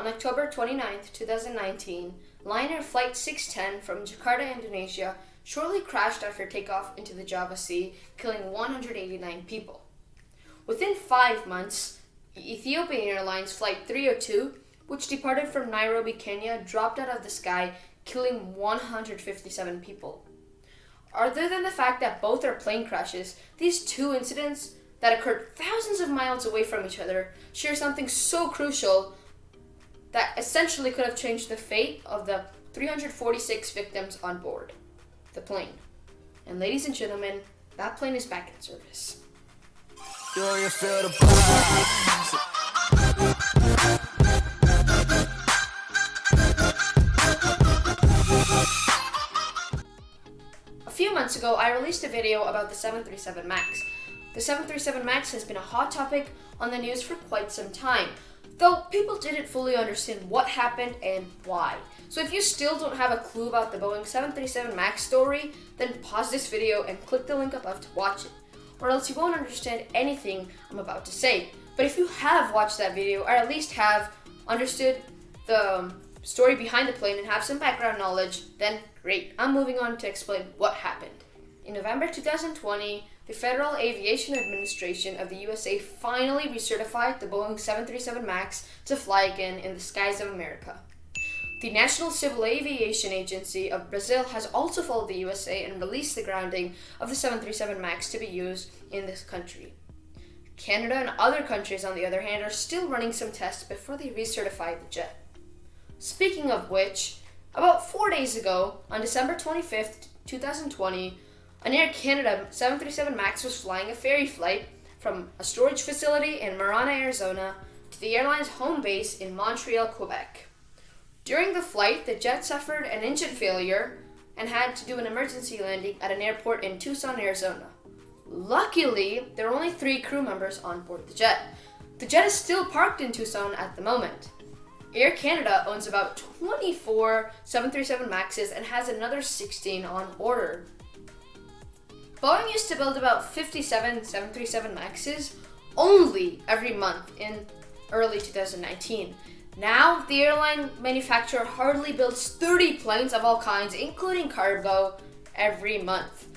On October 29, 2019, Lion Air Flight 610 from Jakarta, Indonesia, shortly crashed after takeoff into the Java Sea, killing 189 people. Within 5 months, Ethiopian Airlines Flight 302, which departed from Nairobi, Kenya, dropped out of the sky, killing 157 people. Other than the fact that both are plane crashes, these two incidents that occurred thousands of miles away from each other share something so crucial that essentially could have changed the fate of the 346 victims on board the plane. And ladies and gentlemen, that plane is back in service. Do you feel the vibes? A few months ago, I released a video about the 737 MAX. The 737 MAX has been a hot topic on the news for quite some time, though people didn't fully understand what happened and why. So if you still don't have a clue about the Boeing 737 MAX story, then pause this video and click the link above to watch it, or else you won't understand anything I'm about to say. But if you have watched that video, or at least have understood the story behind the plane and have some background knowledge, then great. I'm moving on to explain what happened. In November 2020, the Federal Aviation Administration of the USA finally recertified the Boeing 737 MAX to fly again in the skies of America. The National Civil Aviation Agency of Brazil has also followed the USA and released the grounding of the 737 MAX to be used in this country. Canada and other countries, on the other hand, are still running some tests before they recertify the jet. Speaking of which, about 4 days ago, on December 25th, 2020, an Air Canada 737 MAX was flying a ferry flight from a storage facility in Marana, Arizona, to the airline's home base in Montreal, Quebec. During the flight, the jet suffered an engine failure and had to do an emergency landing at an airport in Tucson, Arizona. Luckily, there are only 3 crew members on board the jet. The jet is still parked in Tucson at the moment. Air Canada owns about 24 737 MAXs and has another 16 on order. Boeing used to build about 57 737 MAXs only every month in early 2019. Now, the airline manufacturer hardly builds 30 planes of all kinds, including cargo, every month.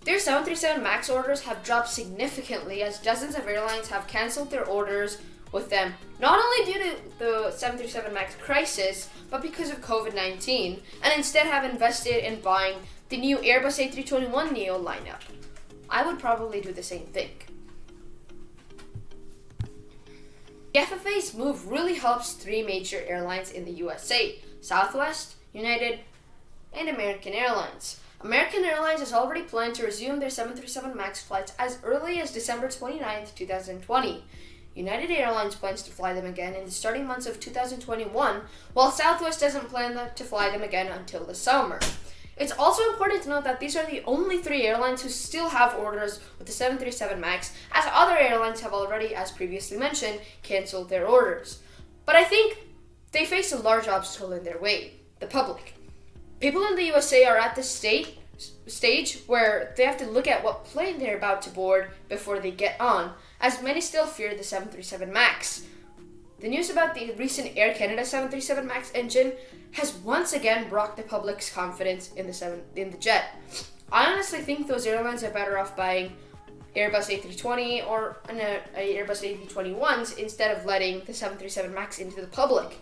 Their 737 MAX orders have dropped significantly as dozens of airlines have canceled their orders with them, not only due to the 737 MAX crisis, but because of COVID-19, and instead have invested in buying the new Airbus A321neo lineup. I would probably do the same thing. The FFA's move really helps 3 major airlines in the USA: Southwest, United, and American Airlines. American Airlines has already planned to resume their 737 MAX flights as early as December 29, 2020. United Airlines plans to fly them again in the starting months of 2021, while Southwest doesn't plan to fly them again until the summer. It's also important to note that these are the only 3 airlines who still have orders with the 737 MAX, as other airlines have already, as previously mentioned, canceled their orders. But I think they face a large obstacle in their way: the public. People in the USA are at the stage where they have to look at what plane they're about to board before they get on, as many still fear the 737 MAX. The news about the recent Air Canada 737 MAX engine has once again brought the public's confidence in the jet. I honestly think those airlines are better off buying Airbus A320 or Airbus A321s instead of letting the 737 MAX into the public.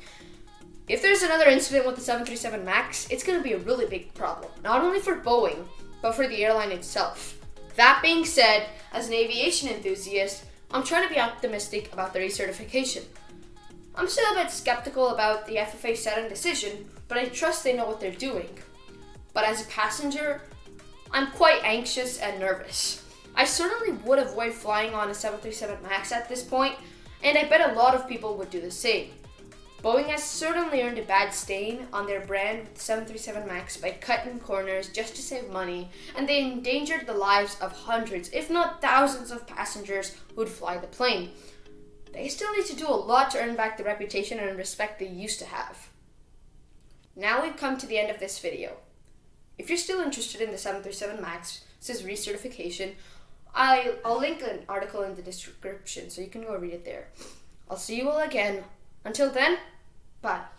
If there's another incident with the 737 MAX, it's going to be a really big problem, not only for Boeing, but for the airline itself. That being said, as an aviation enthusiast, I'm trying to be optimistic about the recertification. I'm still a bit skeptical about the FFA's sudden decision, but I trust they know what they're doing. But as a passenger, I'm quite anxious and nervous. I certainly would avoid flying on a 737 MAX at this point, and I bet a lot of people would do the same. Boeing has certainly earned a bad stain on their brand with the 737 MAX by cutting corners just to save money, and they endangered the lives of hundreds, if not thousands, of passengers who'd fly the plane. They still need to do a lot to earn back the reputation and respect they used to have. Now we've come to the end of this video. If you're still interested in the 737 MAX's recertification, I'll link an article in the description so you can go read it there. I'll see you all again. Until then, Bye.